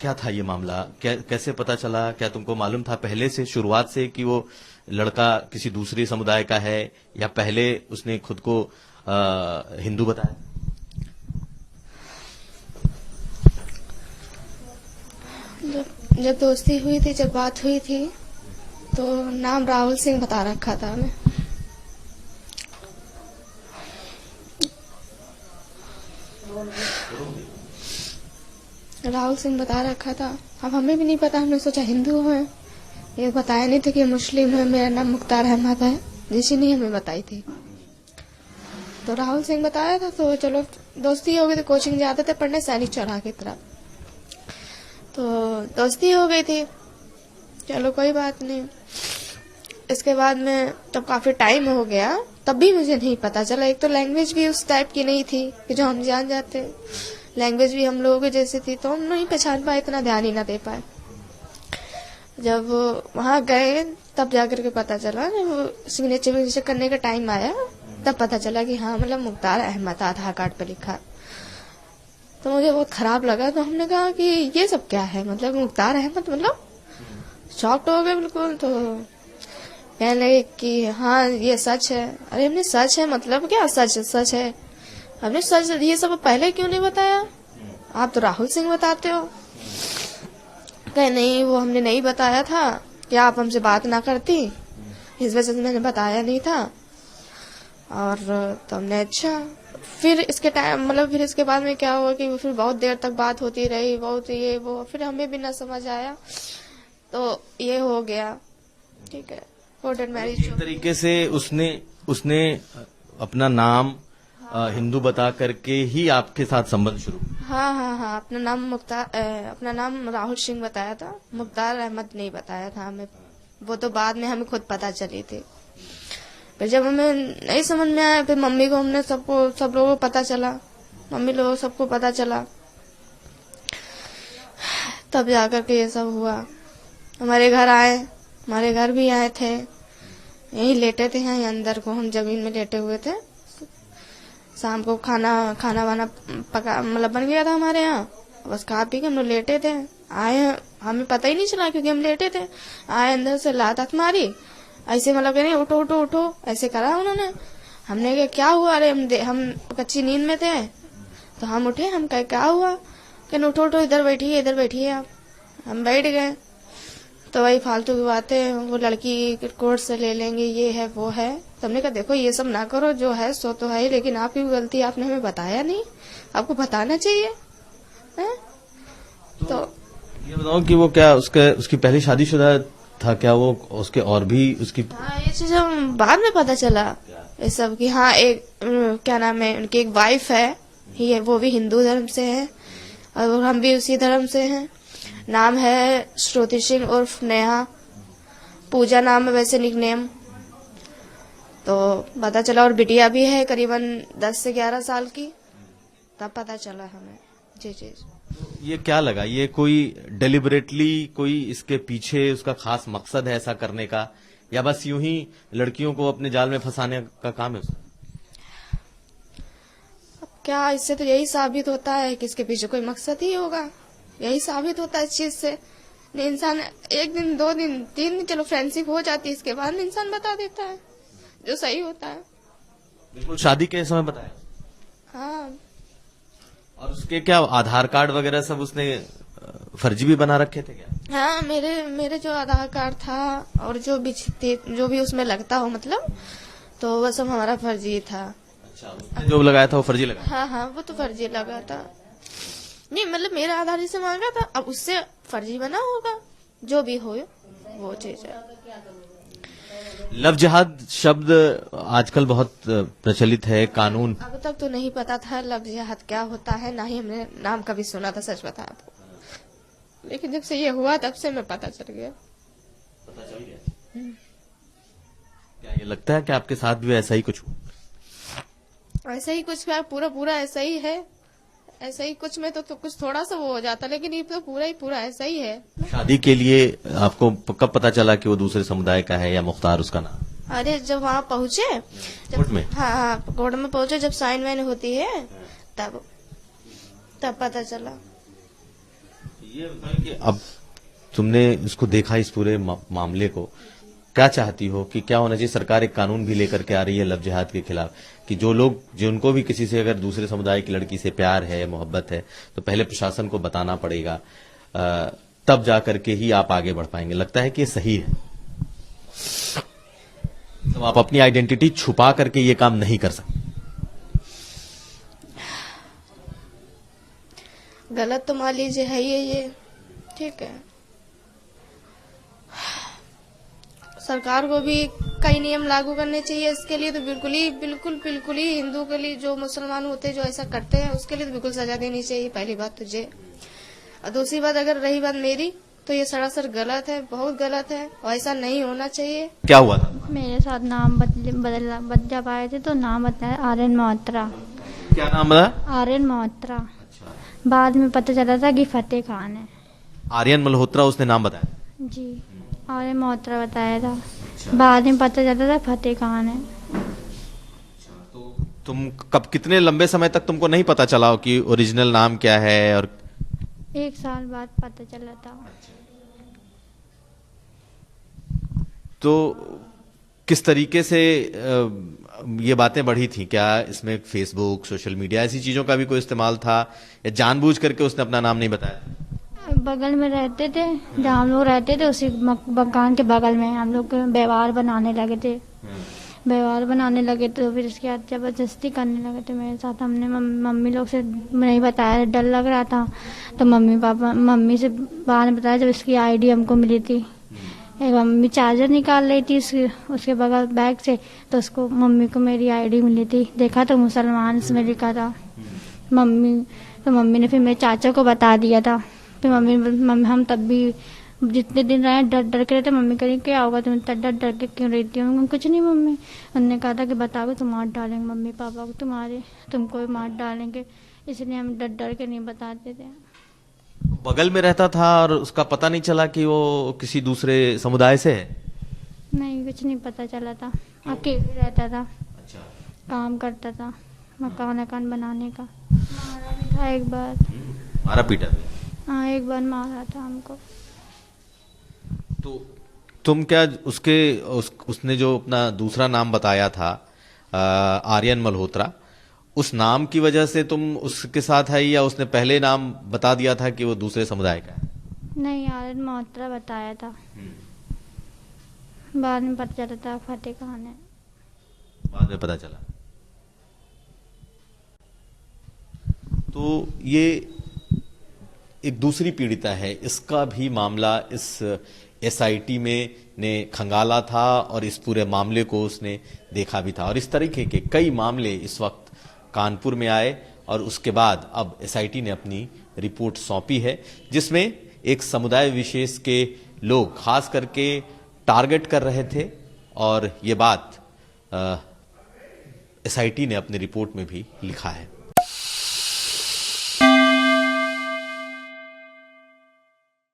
क्या था ये मामला, कैसे पता चला? क्या तुमको मालूम था पहले से, शुरुआत से, कि वो लड़का किसी दूसरे समुदाय का है, या पहले उसने खुद को हिंदू बताया? जब दोस्ती हुई थी, जब बात हुई थी, तो नाम राहुल सिंह बता रखा था हमें। राहुल सिंह बता रखा था। अब हमें भी नहीं पता, हमने सोचा हिंदू हैं। ये बताया नहीं था कि मुस्लिम है। मेरा नाम मुख्तार अहमद है, जिसी ने हमें बताई थी। तो राहुल सिंह बताया था, तो चलो दोस्ती हो गई थी। कोचिंग जाते थे पढ़ने सैनिक चौराहा की तरफ, तो दोस्ती हो गई थी। चलो कोई बात नहीं। इसके बाद में जब काफी टाइम हो गया, तब भी मुझे नहीं पता चला। एक तो लैंग्वेज भी उस टाइप की नहीं थी कि जो हम जान जाते, लैंग्वेज भी हम लोगों के जैसी थी, तो हम नहीं पहचान पाए, इतना ध्यान ही ना दे पाए। जब वहां गए तब जाकर के पता चला, जब सिग्नेचर करने का टाइम आया तब पता चला कि हाँ, मतलब मुख्तार अहमद आधार कार्ड पर लिखा। तो मुझे बहुत खराब लगा। तो हमने कहा कि ये सब क्या है, मतलब मुख्तार अहमद, मतलब शॉक्ड हो गए बिल्कुल। तो कहने लगे कि हाँ ये सच है। अरे हमने सच है मतलब क्या सच है? हमने सच, ये सब पहले क्यों नहीं बताया? आप तो राहुल सिंह बताते हो। कहे नहीं, वो हमने नहीं बताया था कि आप हमसे बात ना करती, इस वजह से मैंने बताया नहीं था। और तो हमने अच्छा, फिर इसके टाइम मतलब फिर इसके बाद में क्या हुआ कि फिर बहुत देर तक बात होती रही, बहुत ये वो, फिर हमें भी ना समझ आया, तो ये हो गया। ठीक है, कोर्ट एंड मैरिज। एक तरीके से उसने अपना नाम हिंदू बता करके ही आपके साथ संबंध शुरू। हाँ, अपना नाम राहुल सिंह बताया था, मुख्तार अहमद नहीं बताया था हमें। वो तो बाद में हमें खुद पता चली थी। फिर जब हमें नहीं समझ में आया, फिर मम्मी को हमने सब लोगों को पता चला, मम्मी लोगों सबको पता चला, तब जाकर के ये सब हुआ। हमारे घर भी आए थे, यहीं लेटे थे, यहीं अंदर को हम जमीन में लेटे हुए थे। शाम को खाना वाना पका, मतलब बन गया था हमारे यहाँ, बस खा पी के हम लोग लेटे थे। आए, हमें पता ही नहीं चला क्योंकि हम लेटे थे। आए, अंदर से लात मारी, ऐसे मतलब कह रहे उठो उठो उठो, ऐसे करा उन्होंने। हमने कहा क्या हुआ? अरे हम कच्ची नींद में थे, तो हम उठे, हम कहे क्या हुआ? कहने उठो उठो, इधर बैठिए आप। हम बैठ गए, तो वही फालतू की बातें, वो लड़की कोर्ट से ले लेंगे, ये है वो है। तो हमने कहा देखो ये सब ना करो, जो है सो तो है, लेकिन आपकी गलती, आपने हमें बताया नहीं, आपको बताना चाहिए है? तो ये बताओ कि वो क्या उसकी पहली शादीशुदा था क्या वो? उसके और भी उसकी? हाँ, ये चीज हम बाद में पता चला ये सब की। हाँ, एक क्या नाम है, उनकी एक वाइफ है, वो भी हिंदू धर्म से है और हम भी उसी धर्म से हैं। नाम है श्रुति सिंह उर्फ नेहा, पूजा नाम है वैसे निकनेम। तो पता चला, और बिटिया भी है करीबन 10 से 11 साल की, तब पता चला हमें। जी। ये क्या लगा, ये कोई डेलिबरेटली कोई इसके पीछे उसका खास मकसद है ऐसा करने का, या बस यूं ही लड़कियों को अपने जाल में फंसाने का काम है उसका? अब क्या, इससे तो यही साबित होता है कि इसके पीछे कोई मकसद ही होगा। यही साबित होता है इस चीज से। इंसान 1 दिन 2 दिन 3 दिन चलो फ्रेंडशिप हो जाती है, इसके बाद इंसान बता देता है जो सही होता है। बिल्कुल। शादी के समय बताया? हाँ। और उसके क्या आधार कार्ड वगैरह सब उसने फर्जी भी बना रखे थे क्या? हाँ, मेरे जो आधार कार्ड था और जो भी उसमें लगता हो, मतलब तो वह सब हमारा फर्जी था। अच्छा, उसने जो लगाया था वो फर्जी लगा? हाँ, वो तो फर्जी लगा था। नहीं, मतलब मेरा आधार जिसे मांगा था, अब उससे फर्जी बना होगा, जो भी हो वो चीज है। लव जिहाद शब्द आजकल बहुत प्रचलित है, कानून। अब तक तो नहीं पता था लव जिहाद क्या होता है, ना ही हमने नाम कभी सुना था, सच बता आपको। लेकिन जब से ये हुआ तब से मैं पता चल गया। क्या ये लगता है कि आपके साथ भी ऐसा ही कुछ हुआ? ऐसा ही कुछ पूरा ऐसा ही है। ऐसा ही कुछ में तो कुछ थोड़ा सा वो हो जाता, लेकिन ये तो पूरा ऐसा ही है। शादी के लिए आपको कब पता चला कि वो दूसरे समुदाय का है या मुख्तार उसका नाम? अरे जब वहाँ पहुँचे, कोर्ट में? हाँ, कोर्ट में पहुँचे, जब साइन वाइन होती है तब पता चला। ये बताएं कि अब तुमने इसको देखा, इस पूरे मामले को, क्या चाहती हो कि क्या होना चाहिए? सरकार एक कानून भी लेकर के आ रही है लव जिहाद के खिलाफ कि जो लोग, जिनको भी किसी से अगर दूसरे समुदाय की लड़की से प्यार है, मोहब्बत है, तो पहले प्रशासन को बताना पड़ेगा, तब जाकर के ही आप आगे बढ़ पाएंगे। लगता है कि ये सही है? तो आप अपनी आइडेंटिटी छुपा करके ये काम नहीं कर सकते। गलत तो मान लीजिए है ये, ठीक है। सरकार को भी कई नियम लागू करने चाहिए इसके लिए, तो बिल्कुल ही हिंदू के लिए, जो मुसलमान होते हैं जो ऐसा करते हैं उसके लिए तो बिल्कुल सजा देनी चाहिए, पहली बात तुझे। और दूसरी बात, अगर रही बात मेरी, तो ये सरासर गलत है, बहुत गलत है और ऐसा नहीं होना चाहिए। क्या हुआ था? मेरे साथ नाम बदल जब आए थे तो नाम बताया आर्यन मोहत्रा। क्या नाम बताया? आर्यन मोहत्रा। बाद में पता चला था कि फतेह खान है। आर्यन मल्होत्रा उसने नाम बताया? जी, आर्यन मोहत्रा बताया था। बाद में पता चला था फतेह खान है। तो तुम कब, कितने लंबे समय तक तुमको नहीं पता चला हो कि ओरिजिनल नाम क्या है? और 1 साल बाद पता चला था। तो किस तरीके से ये बातें बढ़ी थी? क्या इसमें फेसबुक, सोशल मीडिया, ऐसी चीजों का भी कोई इस्तेमाल था, या जानबूझ करके उसने अपना नाम नहीं बताया? बगल में रहते थे, जहाँ हम लोग रहते थे उसी मकान के बगल में हम लोग व्यवहार बनाने लगे थे। व्यवहार बनाने लगे तो फिर उसके बाद जबरदस्ती करने लगे थे मेरे साथ। हमने मम्मी लोग से नहीं बताया, डर लग रहा था, तो मम्मी से बाद में बताया जब इसकी आईडी हमको मिली थी। एक मम्मी चार्जर निकाल रही थी उसके बगल बैग से, तो उसको मम्मी को मेरी आईडी मिली थी, देखा तो मुसलमान इसमें लिखा था। मम्मी ने फिर मेरे चाचा को बता दिया था। फिर मम्मी हम तब भी जितने दिन रहे डर डर के रहते। मम्मी कह रही क्या होगा, तुम इतना डर डर के क्यों रहती हो? कुछ नहीं मम्मी, उन्होंने कहा था कि बताओगे तो मार डालेंगे मम्मी पापा को, तुमको भी मार डालेंगे, इसलिए हम डर डर के नहीं बताते थे। बगल में रहता था और उसका पता नहीं चला कि वो किसी दूसरे समुदाय से है? नहीं, कुछ नहीं पता चला था। अकेले रहता था। अच्छा। काम करता था मकान बनाने का। मारा भी था एक बार। मारा पीटा भी? हाँ, एक बार मारा था हमको। तो तुम क्या उसने जो अपना दूसरा नाम बताया था, आर्यन मल्होत्रा, उस नाम की वजह से तुम उसके साथ है, या उसने पहले नाम बता दिया था कि वो दूसरे समुदाय का है? नहीं, आर्यन मोहत्रा बताया था। बाद में पता चला था फतेह खान है। बाद में पता चला। तो ये एक दूसरी पीड़िता है, इसका भी मामला इस एसआईटी में ने खंगाला था और इस पूरे मामले को उसने देखा भी था। और इस तरीके के कई मामले इस वक्त कानपुर में आए और उसके बाद अब एसआईटी ने अपनी रिपोर्ट सौंपी है, जिसमें एक समुदाय विशेष के लोग खास करके टारगेट कर रहे थे। और ये बात एसआईटी ने अपनी रिपोर्ट में भी लिखा है।